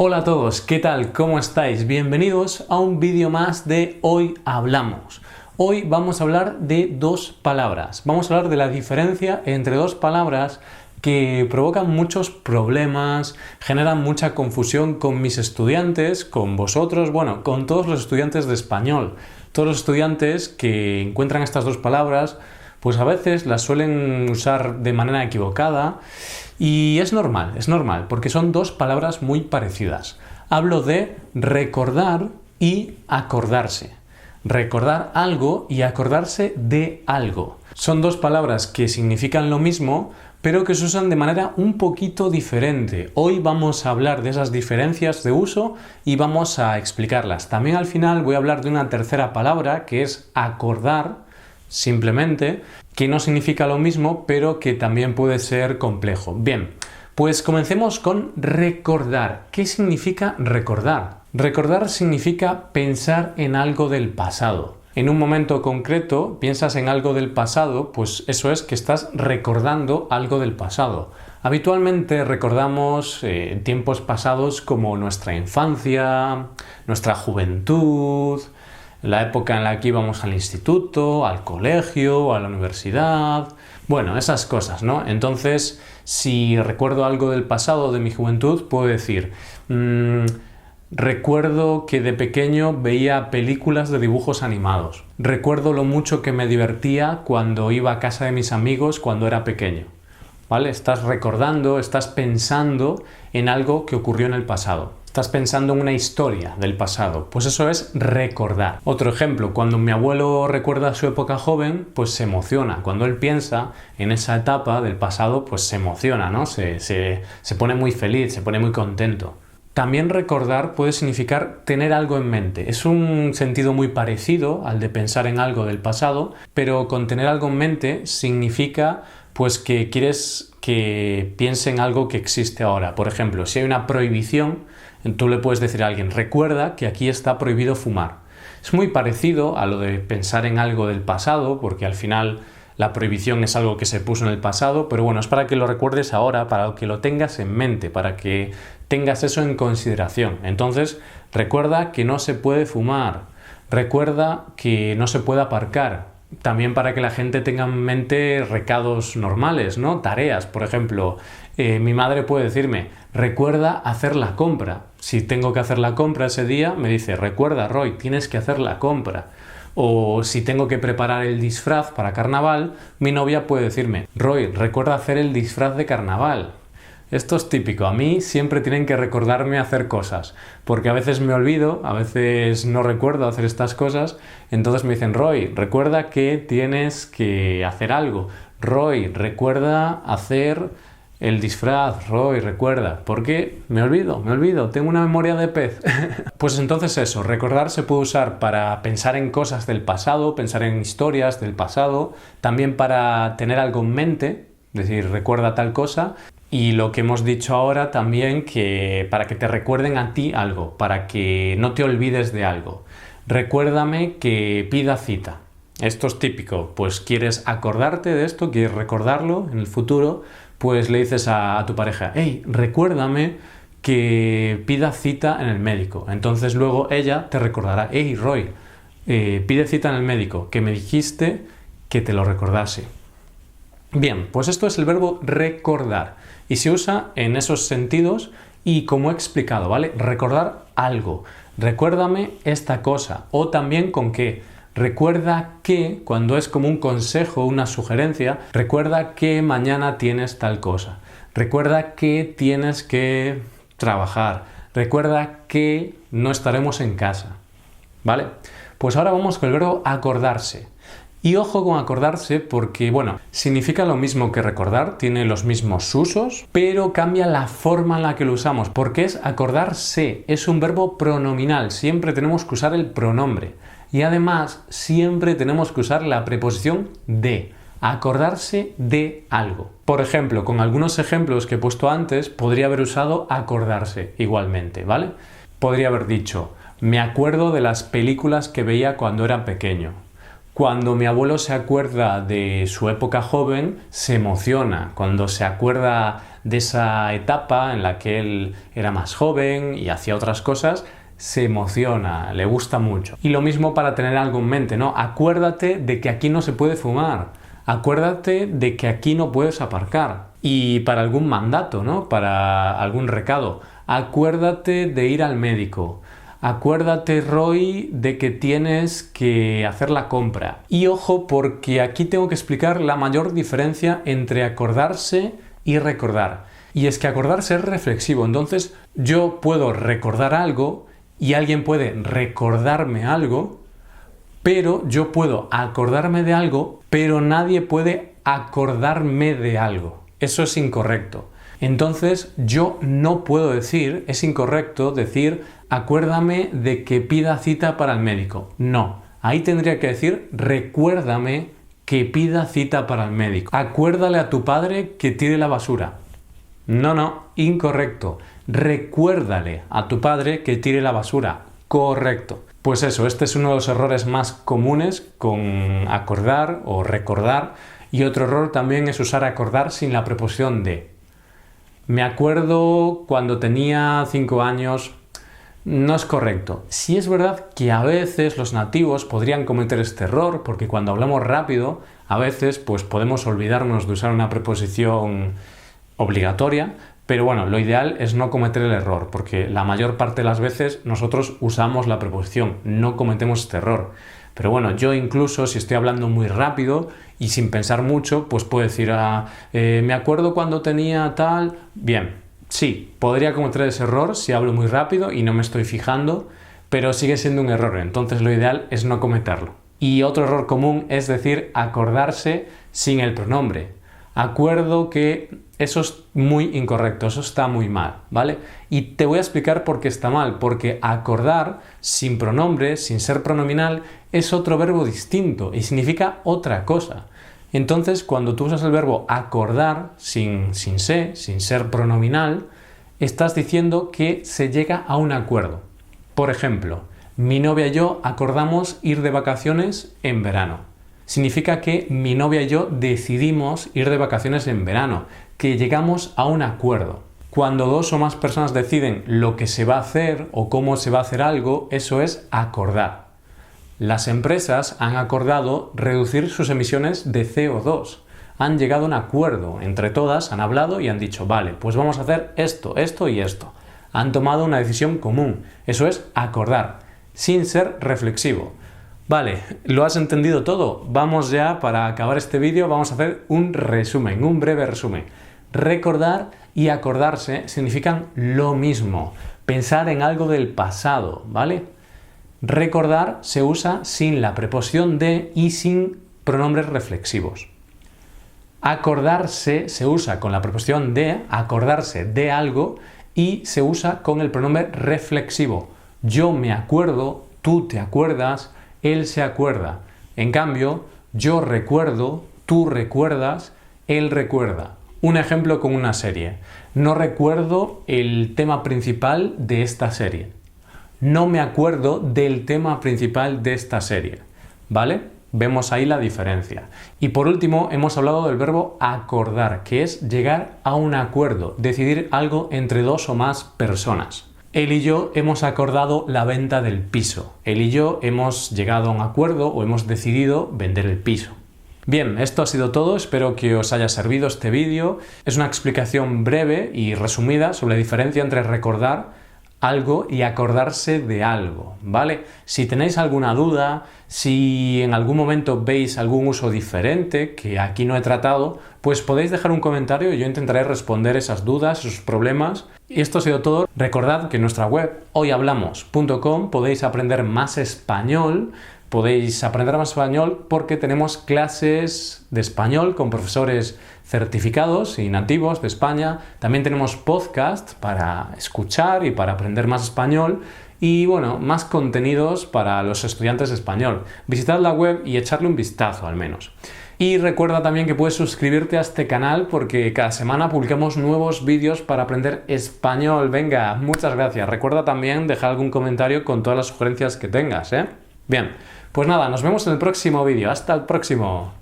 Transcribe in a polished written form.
Hola a todos, ¿qué tal? ¿Cómo estáis? Bienvenidos a un vídeo más de Hoy Hablamos. Hoy vamos a hablar de dos palabras. Vamos a hablar de la diferencia entre dos palabras que provocan muchos problemas, generan mucha confusión con mis estudiantes, con vosotros, bueno, con todos los estudiantes de español. Todos los estudiantes que encuentran estas dos palabras, pues a veces las suelen usar de manera equivocada. Y es normal, porque son dos palabras muy parecidas. Hablo de recordar y acordarse. Recordar algo y acordarse de algo. Son dos palabras que significan lo mismo, pero que se usan de manera un poquito diferente. Hoy vamos a hablar de esas diferencias de uso y vamos a explicarlas. También al final voy a hablar de una tercera palabra que es acordar, simplemente, que no significa lo mismo, pero que también puede ser complejo. Bien, pues comencemos con recordar. ¿Qué significa recordar? Recordar significa pensar en algo del pasado. En un momento concreto piensas en algo del pasado, pues eso es que estás recordando algo del pasado. Habitualmente recordamos tiempos pasados como nuestra infancia, nuestra juventud, la época en la que íbamos al instituto, al colegio, a la universidad, bueno, esas cosas, ¿no? Entonces, si recuerdo algo del pasado, de mi juventud, puedo decir, recuerdo que de pequeño veía películas de dibujos animados. Recuerdo lo mucho que me divertía cuando iba a casa de mis amigos cuando era pequeño. ¿Vale? Estás recordando, estás pensando en algo que ocurrió en el pasado. Estás pensando en una historia del pasado. Pues eso es recordar. Otro ejemplo, cuando mi abuelo recuerda su época joven, pues se emociona. Cuando él piensa en esa etapa del pasado, pues se emociona, ¿no? Se pone muy feliz, se pone muy contento. También recordar puede significar tener algo en mente. Es un sentido muy parecido al de pensar en algo del pasado, pero con tener algo en mente significa pues que quieres que piense en algo que existe ahora. Por ejemplo, si hay una prohibición, tú le puedes decir a alguien, recuerda que aquí está prohibido fumar. Es muy parecido a lo de pensar en algo del pasado, porque al final la prohibición es algo que se puso en el pasado, pero bueno, es para que lo recuerdes ahora, para que lo tengas en mente, para que tengas eso en consideración. Entonces, recuerda que no se puede fumar, recuerda que no se puede aparcar. También para que la gente tenga en mente recados normales, ¿no? Tareas, por ejemplo, mi madre puede decirme, recuerda hacer la compra. Si tengo que hacer la compra ese día, me dice, recuerda, Roy, tienes que hacer la compra. O si tengo que preparar el disfraz para carnaval, mi novia puede decirme, Roy, recuerda hacer el disfraz de carnaval. Esto es típico, a mí siempre tienen que recordarme hacer cosas, porque a veces me olvido, a veces no recuerdo hacer estas cosas, entonces me dicen, Roy, recuerda que tienes que hacer algo, Roy, recuerda hacer el disfraz, Roy, recuerda, porque me olvido, tengo una memoria de pez. Pues entonces eso, recordar se puede usar para pensar en cosas del pasado, pensar en historias del pasado, también para tener algo en mente, es decir, recuerda tal cosa. Y lo que hemos dicho ahora también, que para que te recuerden a ti algo, para que no te olvides de algo. Recuérdame que pida cita. Esto es típico, pues quieres acordarte de esto, quieres recordarlo en el futuro, pues le dices a tu pareja, hey, recuérdame que pida cita en el médico. Entonces luego ella te recordará, hey, Roy, pide cita en el médico, que me dijiste que te lo recordase. Bien, pues esto es el verbo recordar y se usa en esos sentidos y como he explicado, ¿vale? Recordar algo, recuérdame esta cosa o también con qué. Recuerda que, cuando es como un consejo, una sugerencia, recuerda que mañana tienes tal cosa. Recuerda que tienes que trabajar. Recuerda que no estaremos en casa. ¿Vale? Pues ahora vamos con el verbo acordarse. Y ojo con acordarse porque, bueno, significa lo mismo que recordar, tiene los mismos usos, pero cambia la forma en la que lo usamos, porque es acordarse, es un verbo pronominal, siempre tenemos que usar el pronombre. Y además, siempre tenemos que usar la preposición de, acordarse de algo. Por ejemplo, con algunos ejemplos que he puesto antes, podría haber usado acordarse igualmente, ¿vale? Podría haber dicho, me acuerdo de las películas que veía cuando era pequeño. Cuando mi abuelo se acuerda de su época joven, se emociona. Cuando se acuerda de esa etapa en la que él era más joven y hacía otras cosas, se emociona, le gusta mucho. Y lo mismo para tener algo en mente, ¿no? Acuérdate de que aquí no se puede fumar, acuérdate de que aquí no puedes aparcar. Y para algún mandato, ¿no? Para algún recado, acuérdate de ir al médico. Acuérdate, Roy, de que tienes que hacer la compra. Y ojo, porque aquí tengo que explicar la mayor diferencia entre acordarse y recordar. Y es que acordarse es reflexivo. Entonces, yo puedo recordar algo y alguien puede recordarme algo, pero yo puedo acordarme de algo, pero nadie puede acordarme de algo. Eso es incorrecto. Entonces, yo no puedo decir, es incorrecto decir, acuérdame de que pida cita para el médico. No, ahí tendría que decir, recuérdame que pida cita para el médico. Acuérdale a tu padre que tire la basura. No, incorrecto. Recuérdale a tu padre que tire la basura. Correcto. Pues eso, este es uno de los errores más comunes con acordar o recordar. Y otro error también es usar acordar sin la preposición de. Me acuerdo cuando tenía 5 años. No es correcto. Sí es verdad que a veces los nativos podrían cometer este error, porque cuando hablamos rápido, a veces pues podemos olvidarnos de usar una preposición obligatoria, pero bueno, lo ideal es no cometer el error, porque la mayor parte de las veces nosotros usamos la preposición, no cometemos este error. Pero bueno, yo incluso si estoy hablando muy rápido y sin pensar mucho, pues puedo decir, me acuerdo cuando tenía tal. Bien, sí, podría cometer ese error si hablo muy rápido y no me estoy fijando, pero sigue siendo un error, entonces lo ideal es no cometerlo. Y otro error común es decir acordarse sin el pronombre. Acuerdo que eso es muy incorrecto, eso está muy mal, ¿vale? Y te voy a explicar por qué está mal, porque acordar sin pronombre, sin ser pronominal, es otro verbo distinto y significa otra cosa. Entonces, cuando tú usas el verbo acordar sin ser pronominal, estás diciendo que se llega a un acuerdo. Por ejemplo, mi novia y yo acordamos ir de vacaciones en verano. Significa que mi novia y yo decidimos ir de vacaciones en verano, que llegamos a un acuerdo. Cuando dos o más personas deciden lo que se va a hacer o cómo se va a hacer algo, eso es acordar. Las empresas han acordado reducir sus emisiones de CO2. Han llegado a un acuerdo entre todas, han hablado y han dicho, vale, pues vamos a hacer esto, esto y esto. Han tomado una decisión común. Eso es acordar, sin ser reflexivo. Vale, ¿lo has entendido todo? Vamos ya, para acabar este vídeo, vamos a hacer un resumen, un breve resumen. Recordar y acordarse significan lo mismo. Pensar en algo del pasado, ¿vale? Recordar se usa sin la preposición de y sin pronombres reflexivos. Acordarse se usa con la preposición de, acordarse de algo, y se usa con el pronombre reflexivo. Yo me acuerdo, tú te acuerdas, él se acuerda. En cambio, yo recuerdo, tú recuerdas, él recuerda. Un ejemplo con una serie. No recuerdo el tema principal de esta serie. No me acuerdo del tema principal de esta serie. ¿Vale? Vemos ahí la diferencia. Y por último, hemos hablado del verbo acordar, que es llegar a un acuerdo, decidir algo entre dos o más personas. Él y yo hemos acordado la venta del piso. Él y yo hemos llegado a un acuerdo o hemos decidido vender el piso. Bien, esto ha sido todo. Espero que os haya servido este vídeo. Es una explicación breve y resumida sobre la diferencia entre recordar algo y acordarse de algo, ¿vale? Si tenéis alguna duda, si en algún momento veis algún uso diferente que aquí no he tratado, pues podéis dejar un comentario y yo intentaré responder esas dudas, esos problemas. Y esto ha sido todo. Recordad que en nuestra web hoyhablamos.com podéis aprender más español. Podéis aprender más español porque tenemos clases de español con profesores certificados y nativos de España. También tenemos podcast para escuchar y para aprender más español. Y bueno, más contenidos para los estudiantes de español. Visitad la web y echarle un vistazo al menos. Y recuerda también que puedes suscribirte a este canal porque cada semana publicamos nuevos vídeos para aprender español. Venga, muchas gracias. Recuerda también dejar algún comentario con todas las sugerencias que tengas, ¿eh? Bien, pues nada, nos vemos en el próximo vídeo. Hasta el próximo.